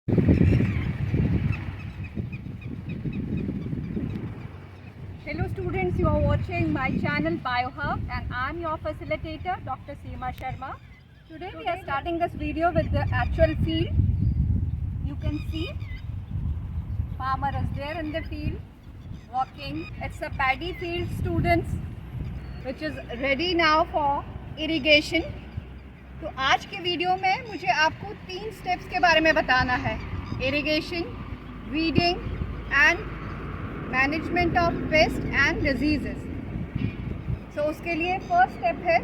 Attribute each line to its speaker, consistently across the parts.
Speaker 1: Hello students, you are watching my channel BioHub and I am your facilitator Dr. Seema Sharma. Today we are starting this video with the actual field. You can see farmer is there in the field walking. It's a paddy field students which is ready now for irrigation. तो आज के video में मुझे आपको 3 steps के बारे में बताना है. Irrigation, weeding and management of pest and diseases. So उसके लिए फर्स्ट स्टेप है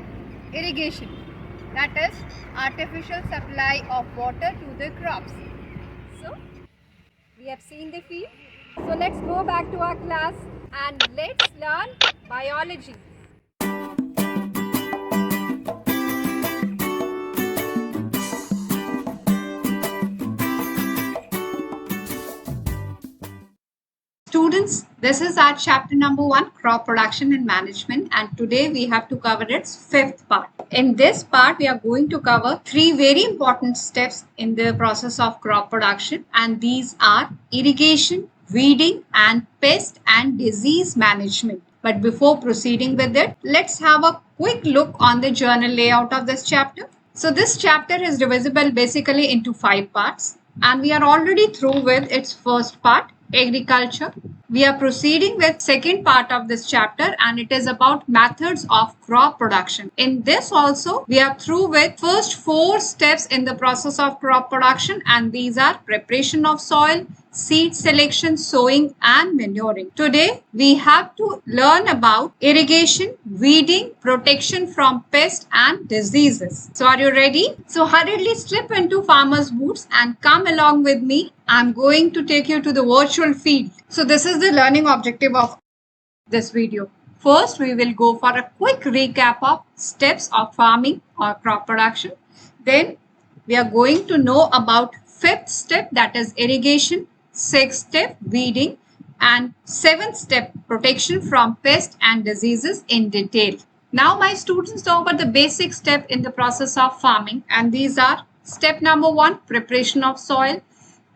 Speaker 1: irrigation, that is artificial supply of water to the crops. So we have seen the field. So let's go back to our class and let's learn biology. Students, this is our chapter number 1, crop production and management, and today we have to cover its 5th part. In this part, we are going to cover 3 very important steps in the process of crop production, and these are irrigation, weeding, and pest and disease management. But before proceeding with it, let's have a quick look on the journal layout of this chapter. So this chapter is divisible basically into 5 parts, and we are already through with its first part, agriculture. We are proceeding with second part of this chapter, and it is about methods of crop production. In this also we are through with first 4 steps in the process of crop production, and these are preparation of soil, seed selection, sowing and manuring. Today we have to learn about irrigation, weeding, protection from pests and diseases. So are you ready? So hurriedly slip into farmer's boots and come along with me. I'm going to take you to the virtual field. So this is the learning objective of this video. First, we will go for a quick recap of steps of farming or crop production. Then we are going to know about 5th step, that is irrigation, 6th step weeding, and 7th step protection from pests and diseases in detail. Now my students know about the basic step in the process of farming, and these are step number 1, preparation of soil.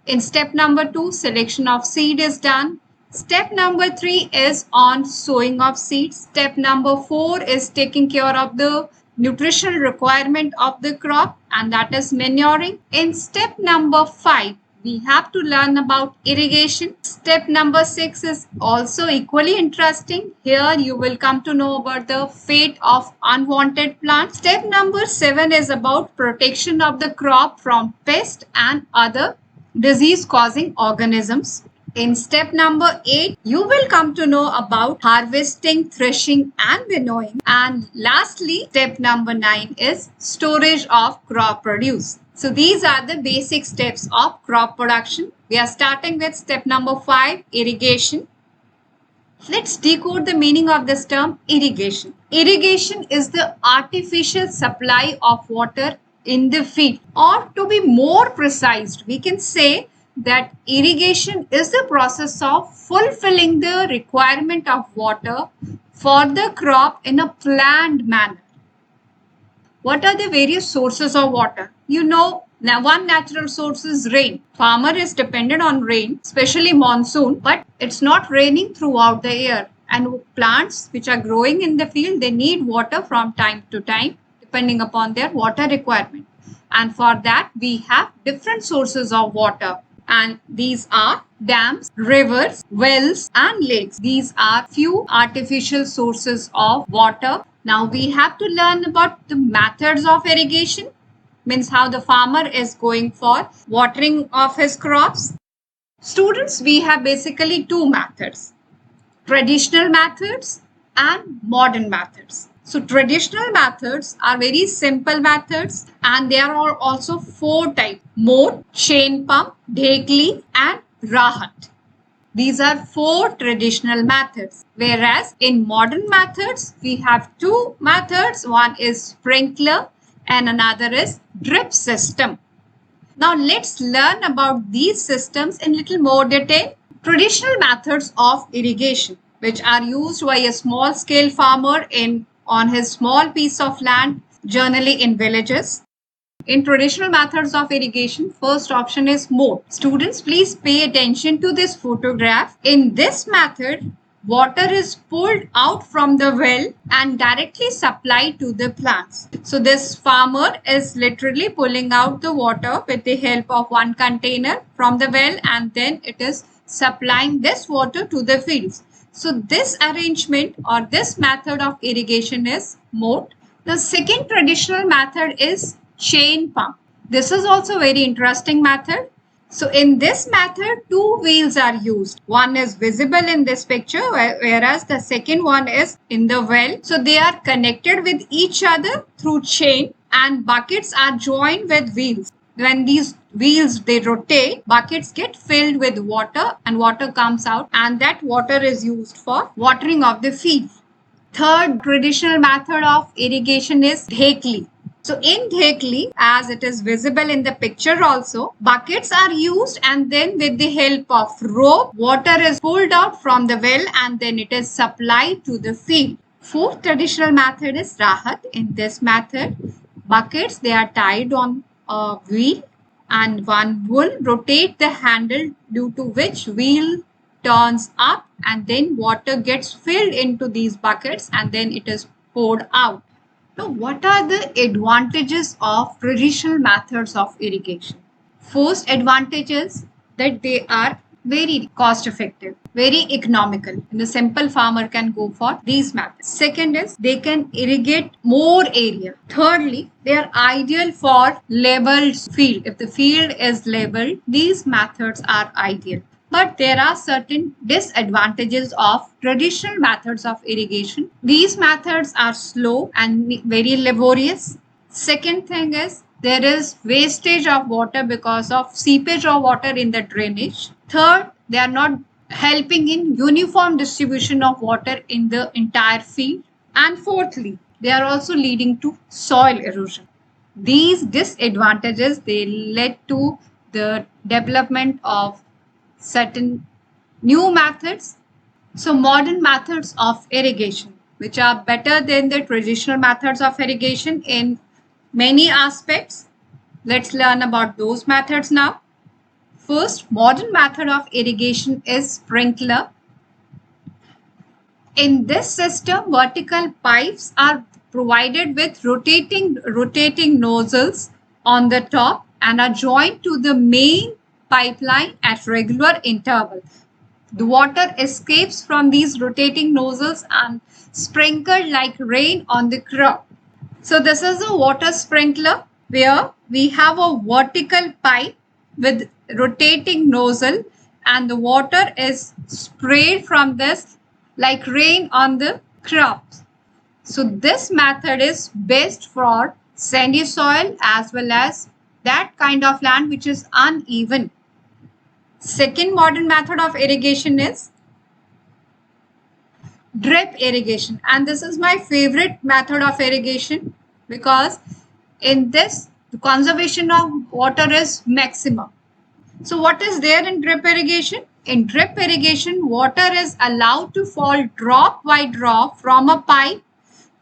Speaker 1: In step number 2, selection of seed is done. Step number 3 is on sowing of seeds. Step number 4 is taking care of the nutritional requirement of the crop, and that is manuring. In step number 5, we have to learn about irrigation. Step number 6 is also equally interesting. Here you will come to know about the fate of unwanted plants. Step number 7 is about protection of the crop from pests and other disease causing organisms. In step number 8, you will come to know about harvesting, threshing and winnowing. And lastly, step number 9 is storage of crop produce. So these are the basic steps of crop production. We are starting with step number 5, irrigation. Let's decode the meaning of this term irrigation. Irrigation is the artificial supply of water in the field, or to be more precise, we can say that irrigation is the process of fulfilling the requirement of water for the crop in a planned manner. What are the various sources of water? You know, now one natural source is rain. Farmer is dependent on rain, especially monsoon, but it's not raining throughout the year, and plants which are growing in the field, they need water from time to time depending upon their water requirement. And for that we have different sources of water, and these are dams, rivers, wells and lakes. These are few artificial sources of water. Now we have to learn about the methods of irrigation, means how the farmer is going for watering of his crops. Students, we have basically 2 methods, traditional methods and modern methods. So traditional methods are very simple methods, and there are also 4 types: moat, chain pump, dhekli and rahat. These are 4 traditional methods. Whereas in modern methods, we have 2 methods. One is sprinkler and another is drip system. Now let's learn about these systems in little more detail. Traditional methods of irrigation, which are used by a small scale farmer on his small piece of land, generally in villages. In traditional methods of irrigation, first option is moat. Students, please pay attention to this photograph. In this method, water is pulled out from the well and directly supplied to the plants. So this farmer is literally pulling out the water with the help of one container from the well, and then it is supplying this water to the fields. So this arrangement or this method of irrigation is moat. The second traditional method is chain pump. This is also very interesting method. So in this method, two wheels are used. One is visible in this picture, whereas the second one is in the well. So they are connected with each other through chain, and buckets are joined with wheels. When these wheels they rotate, buckets get filled with water and water comes out, and that water is used for watering of the field. Third traditional method of irrigation is dhekli. So in dhekli, as it is visible in the picture also, buckets are used, and then with the help of rope, water is pulled out from the well and then it is supplied to the field. Fourth traditional method is rahat. In this method, buckets they are tied on a wheel and one will rotate the handle, due to which wheel turns up and then water gets filled into these buckets and then it is poured out. Now, what are the advantages of traditional methods of irrigation? First advantage is that they are very cost effective, very economical, and a simple farmer can go for these methods. Second is they can irrigate more area. Thirdly, they are ideal for leveled field. If the field is leveled, these methods are ideal. But there are certain disadvantages of traditional methods of irrigation. These methods are slow and very laborious. Second thing is there is wastage of water because of seepage of water in the drainage. Third, they are not helping in uniform distribution of water in the entire field. And fourthly, they are also leading to soil erosion. These disadvantages they led to the development of certain new methods. So modern methods of irrigation, which are better than the traditional methods of irrigation in many aspects. Let's learn about those methods now. First, modern method of irrigation is sprinkler. In this system, vertical pipes are provided with rotating nozzles on the top and are joined to the main pipeline at regular intervals. The water escapes from these rotating nozzles and sprinkled like rain on the crop. So this is a water sprinkler where we have a vertical pipe with rotating nozzle and the water is sprayed from this like rain on the crops. So this method is best for sandy soil as well as that kind of land which is uneven. Second modern method of irrigation is drip irrigation, and this is my favorite method of irrigation because in this the conservation of water is maximum. So what is there in drip irrigation? In drip irrigation, water is allowed to fall drop by drop from a pipe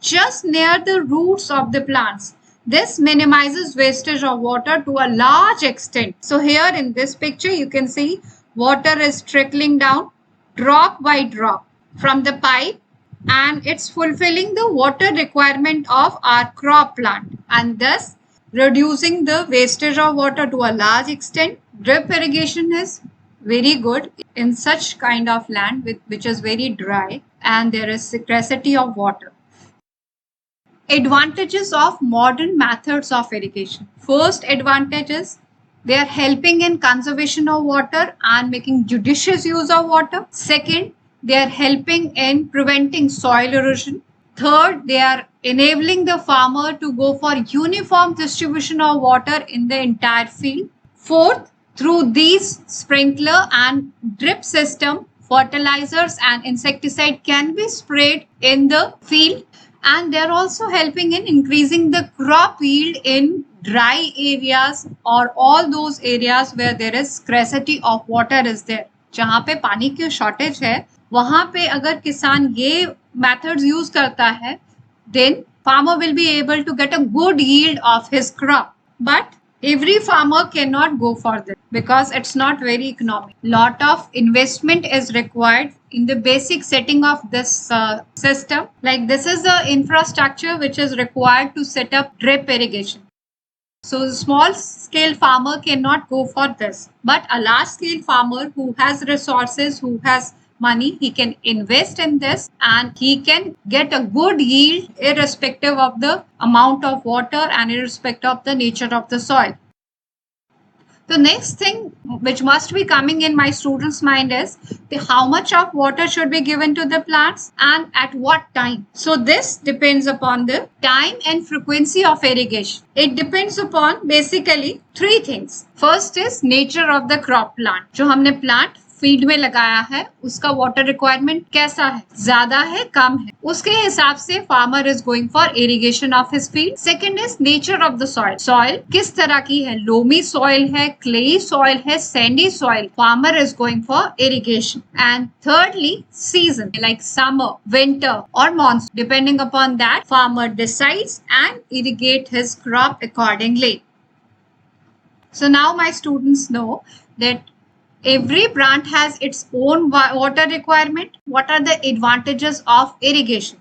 Speaker 1: just near the roots of the plants. This minimizes wastage of water to a large extent. So here in this picture, you can see water is trickling down drop by drop from the pipe, and it's fulfilling the water requirement of our crop plant and thus reducing the wastage of water to a large extent. Drip irrigation is very good in such kind of land which is very dry and there is scarcity of water. Advantages of modern methods of irrigation. First advantage is they are helping in conservation of water and making judicious use of water. Second, they are helping in preventing soil erosion. Third, they are enabling the farmer to go for uniform distribution of water in the entire field. Fourth, through these sprinkler and drip system, fertilizers and insecticide can be sprayed in the field, and they are also helping in increasing the crop yield in dry areas or all those areas where there is scarcity of water is there. जहाँ पे पानी की shortage है वहाँ पे अगर किसान ये methods use करता है, then farmer will be able to get a good yield of his crop. But every farmer cannot go for this because it's not very economic. Lot of investment is required in the basic setting of this system. Like this is the infrastructure which is required to set up drip irrigation. So the small scale farmer cannot go for this, but a large scale farmer who has resources, who has money, he can invest in this and he can get a good yield irrespective of the amount of water and irrespective of the nature of the soil. The next thing which must be coming in my students' mind is how much of water should be given to the plants and at what time. So this depends upon the time and frequency of irrigation. It depends upon basically three things. First is nature of the crop plant. जो हमने plant field में लगाया है उसका water requirement कैसा है, ज्यादा है कम है, उसके हिसाब से farmer is going for irrigation of his field. Second is nature of the soil. Soil किस तरह की है, लोमी सॉइल है, क्लेई सॉइल है, sandy soil, farmer is going for irrigation. And thirdly season like summer, winter और monsoon. Depending upon that farmer decides and irrigate his crop accordingly. So now my students know that every plant has its own water requirement. What are the advantages of irrigation?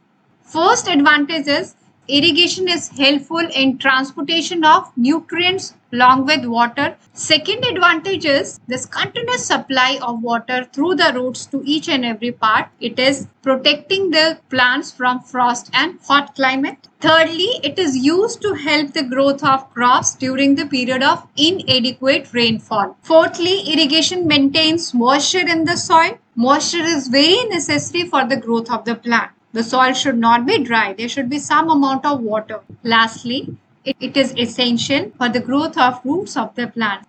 Speaker 1: First advantage is irrigation is helpful in transportation of nutrients along with water. Second advantage is this continuous supply of water through the roots to each and every part. It is protecting the plants from frost and hot climate. Thirdly, it is used to help the growth of crops during the period of inadequate rainfall. Fourthly, irrigation maintains moisture in the soil. Moisture is very necessary for the growth of the plant. The soil should not be dry. There should be some amount of water. Lastly, it is essential for the growth of roots of the plant.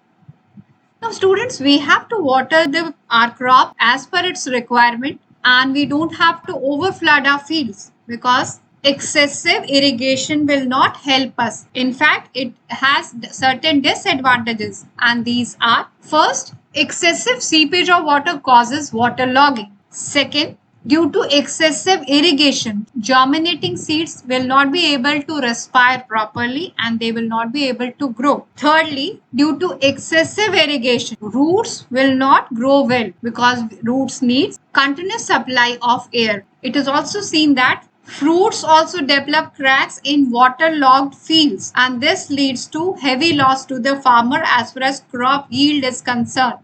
Speaker 1: Now students, we have to water our crop as per its requirement and we don't have to overflood our fields because excessive irrigation will not help us. In fact, it has certain disadvantages and these are: first, excessive seepage of water causes waterlogging. Second, due to excessive irrigation, germinating seeds will not be able to respire properly and they will not be able to grow. Thirdly, due to excessive irrigation, roots will not grow well because roots need continuous supply of air. It is also seen that fruits also develop cracks in waterlogged fields and this leads to heavy loss to the farmer as far as crop yield is concerned.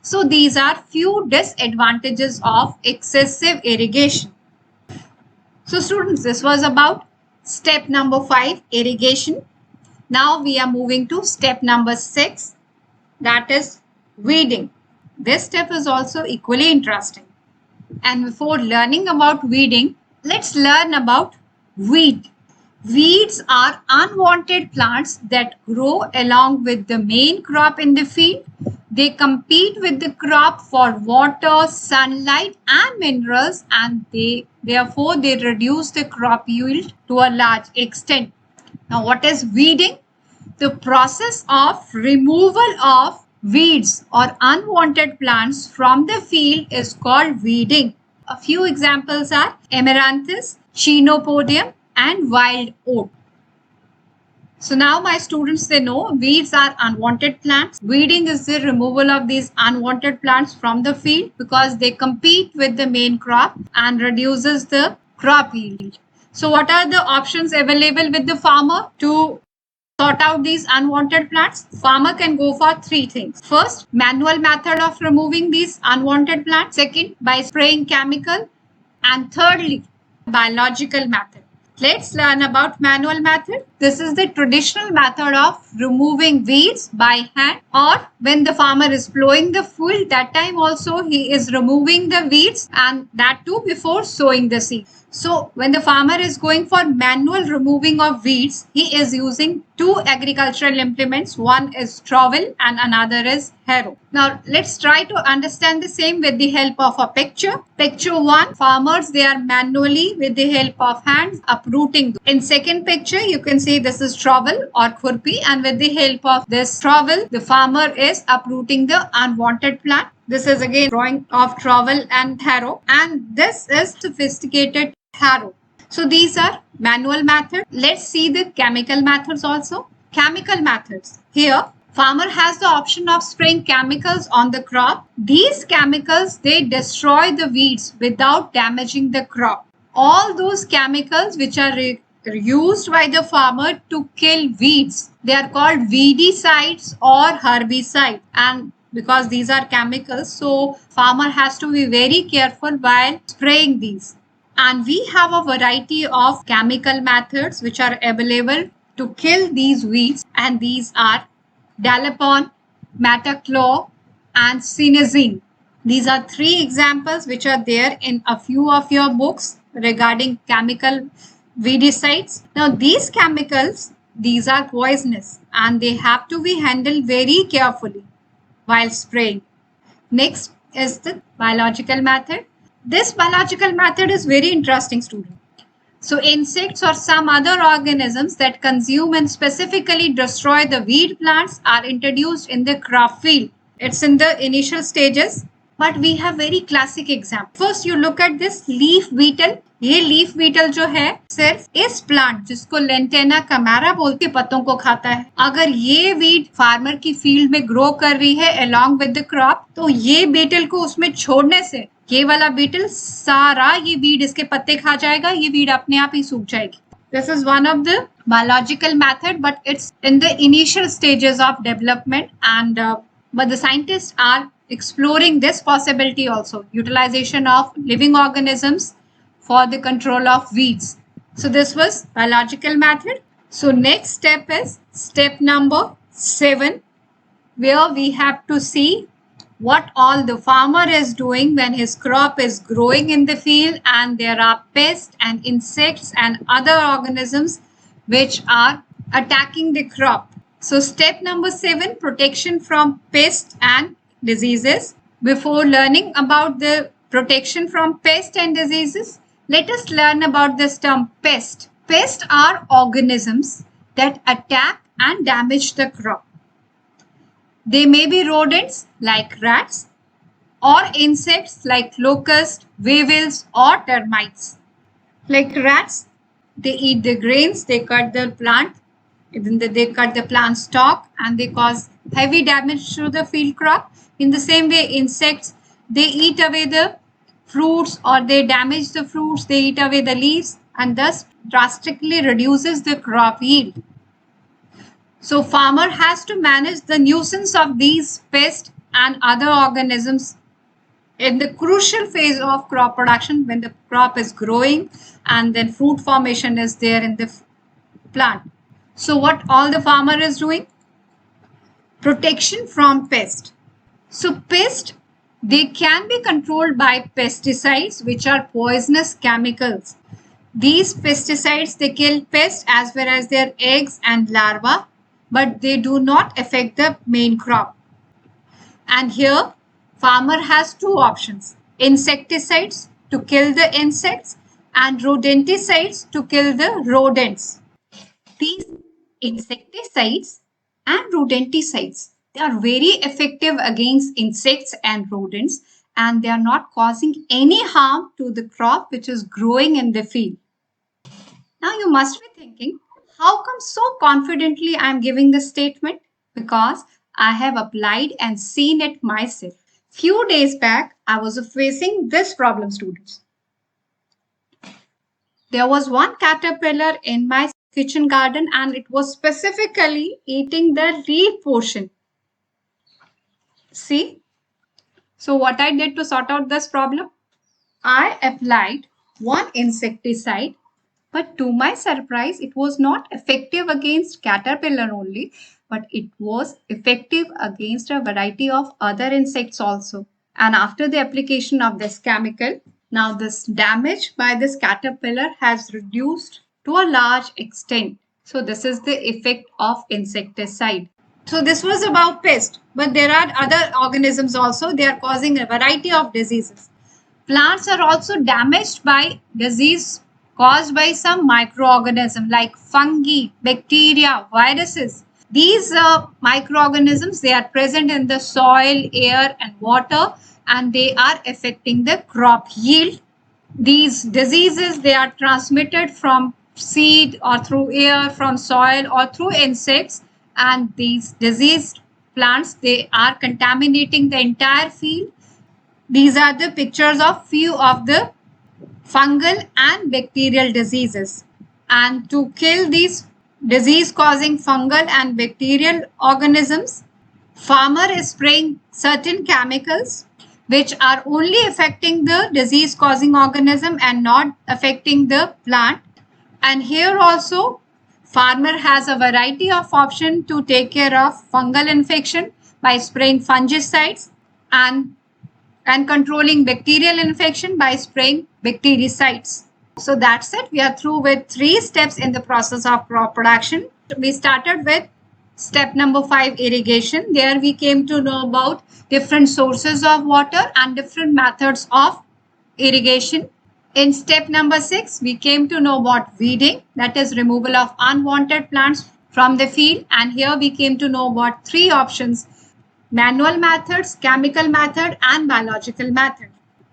Speaker 1: So these are few disadvantages of excessive irrigation. So students, this was about step number 5, irrigation. Now we are moving to step number 6, that is weeding. This step is also equally interesting. And before learning about weeding, let's learn about weed. Weeds are unwanted plants that grow along with the main crop in the field. They compete with the crop for water, sunlight and minerals and therefore they reduce the crop yield to a large extent. Now what is weeding? The process of removal of weeds or unwanted plants from the field is called weeding. A few examples are amaranthus, chenopodium and wild oat. So now my students, they know weeds are unwanted plants. Weeding is the removal of these unwanted plants from the field because they compete with the main crop and reduces the crop yield. So what are the options available with the farmer to sort out these unwanted plants? Farmer can go for 3 things. First, manual method of removing these unwanted plants. Second, by spraying chemical. And thirdly, biological method. Let's learn about manual method. This is the traditional method of removing weeds by hand, or when the farmer is plowing the field, that time also he is removing the weeds and that too before sowing the seed. So when the farmer is going for manual removing of weeds, he is using 2 agricultural implements. One is trowel and another is harrow. Now let's try to understand the same with the help of a picture. Picture 1, farmers, they are manually with the help of hands uprooting. In second picture, you can see this is trowel or khurpi, and with the help of this trowel, the farmer is uprooting the unwanted plant. This is again drawing of trowel and harrow, and this is sophisticated harrow. So these are manual method. Let's see the chemical methods also. Chemical methods. Here, farmer has the option of spraying chemicals on the crop. These chemicals, they destroy the weeds without damaging the crop. All those chemicals which are used by the farmer to kill weeds, they are called weedicides or herbicide. And because these are chemicals, so farmer has to be very careful while spraying these. And we have a variety of chemical methods which are available to kill these weeds, and these are Dalapon, Metaclor, and Cinezine. These are three examples which are there in a few of your books regarding chemical weedicides. Now these chemicals, these are poisonous and they have to be handled very carefully while spraying. Next is the biological method. This biological method is very interesting, student. So insects or some other organisms that consume and specifically destroy the weed plants are introduced in the crop field. It's in the initial stages, but we have very classic example. First you look at this leaf beetle. ये leaf beetle जो है सिर्फ इस plant जिसको lantana camera बोलते हैं पत्तों को खाता है. अगर ये वीड फार्मर की फील्ड में ग्रो कर रही है along with the crop, तो ये बीटल को उसमें छोड़ने से ये वाला बीटल सारा ये वीड इसके पत्ते खा जाएगा. ये वीड अपने आप ही सूख जाएगी. This is one of the biological method, but it's in the initial stages of development, and but the scientists are exploring this possibility also, utilization of living organisms for the control of weeds. So this was biological method. So next step is step number 7, where we have to see what all the farmer is doing when his crop is growing in the field and there are pests and insects and other organisms which are attacking the crop. So step number 7, protection from pests and diseases. Before learning about the protection from pests and diseases, let us learn about this term pest. Pests are organisms that attack and damage the crop. They may be rodents like rats or insects like locusts, weevils or termites. Like rats, they eat the grains, they cut the plant, they cut the plant stalk and they cause heavy damage to the field crop. In the same way, insects, they eat away the fruits or they damage the fruits, they eat away the leaves and thus drastically reduces the crop yield. So farmer has to manage the nuisance of these pests and other organisms in the crucial phase of crop production, when the crop is growing and then fruit formation is there in the plant. So what all the farmer is doing? Protection from pest. So pest, they can be controlled by pesticides, which are poisonous chemicals. These pesticides, they kill pests as well as their eggs and larvae, but they do not affect the main crop. And here, farmer has two options: insecticides to kill the insects and rodenticides to kill the rodents. These insecticides and rodenticides, they are very effective against insects and rodents, and they are not causing any harm to the crop which is growing in the field. Now you must be thinking, how come so confidently I am giving this statement? Because I have applied and seen it myself. Few days back, I was facing this problem, students. There was one caterpillar in my kitchen garden and it was specifically eating the leaf portion. See? So what I did to sort out this problem? I applied one insecticide, but to my surprise, it was not effective against caterpillar only, but it was effective against a variety of other insects also. And after the application of this chemical, now this damage by this caterpillar has reduced to a large extent. So this is the effect of insecticide. So this was about pest, but there are other organisms also. They are causing a variety of diseases. Plants are also damaged by disease caused by some microorganisms like fungi, bacteria, viruses. These microorganisms, they are present in the soil, air and water, and they are affecting the crop yield. These diseases, they are transmitted from seed or through air, from soil or through insects, and these diseased plants, they are contaminating the entire field. These are the pictures of few of the fungal and bacterial diseases. And to kill these disease causing fungal and bacterial organisms, farmer is spraying certain chemicals which are only affecting the disease causing organism and not affecting the plant. And here also farmer has a variety of option to take care of fungal infection by spraying fungicides and controlling bacterial infection by spraying bactericides. So that's it. We are through with 3 steps in the process of crop production. We started with step number 5, irrigation. There we came to know about different sources of water and different methods of irrigation. In step number 6, we came to know about weeding, that is removal of unwanted plants from the field. And here we came to know about 3 options: manual methods, chemical method, and biological method.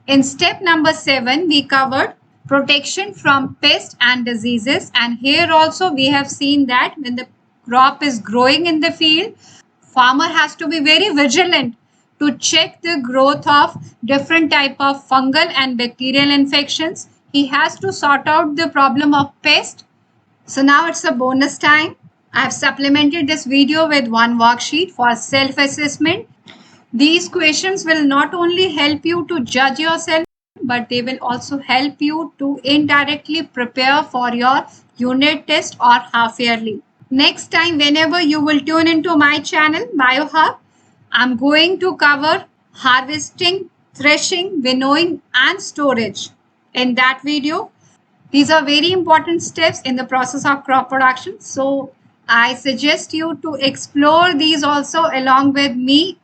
Speaker 1: In step number 7, we covered protection from pests and diseases. And here also we have seen that when the crop is growing in the field, farmer has to be very vigilant to check the growth of different type of fungal and bacterial infections. He has to sort out the problem of pest. So now it's a bonus time. I have supplemented this video with one worksheet for self-assessment. These questions will not only help you to judge yourself, but they will also help you to indirectly prepare for your unit test or half yearly. Next time, whenever you will tune into my channel, BioHub, I'm going to cover harvesting, threshing, winnowing, and storage. In that video, these are very important steps in the process of crop production. So I suggest you to explore these also along with me.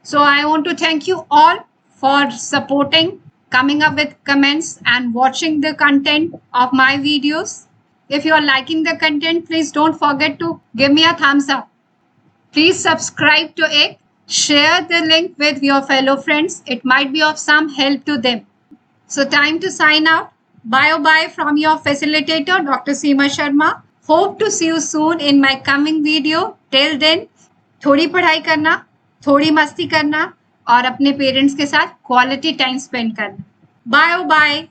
Speaker 1: So I want to thank you all for supporting, coming up with comments, and watching the content of my videos. If you are liking the content, please don't forget to give me a thumbs up. Please subscribe to it. Share the link with your fellow friends. It might be of some help to them. So time to sign out. Bye from your facilitator, Dr. Seema Sharma. Hope to see you soon in my coming video. Till then, थोड़ी पढ़ाई करना, थोड़ी मस्ती करना और अपने parents के साथ क्वालिटी टाइम स्पेंड करना. Bye bye.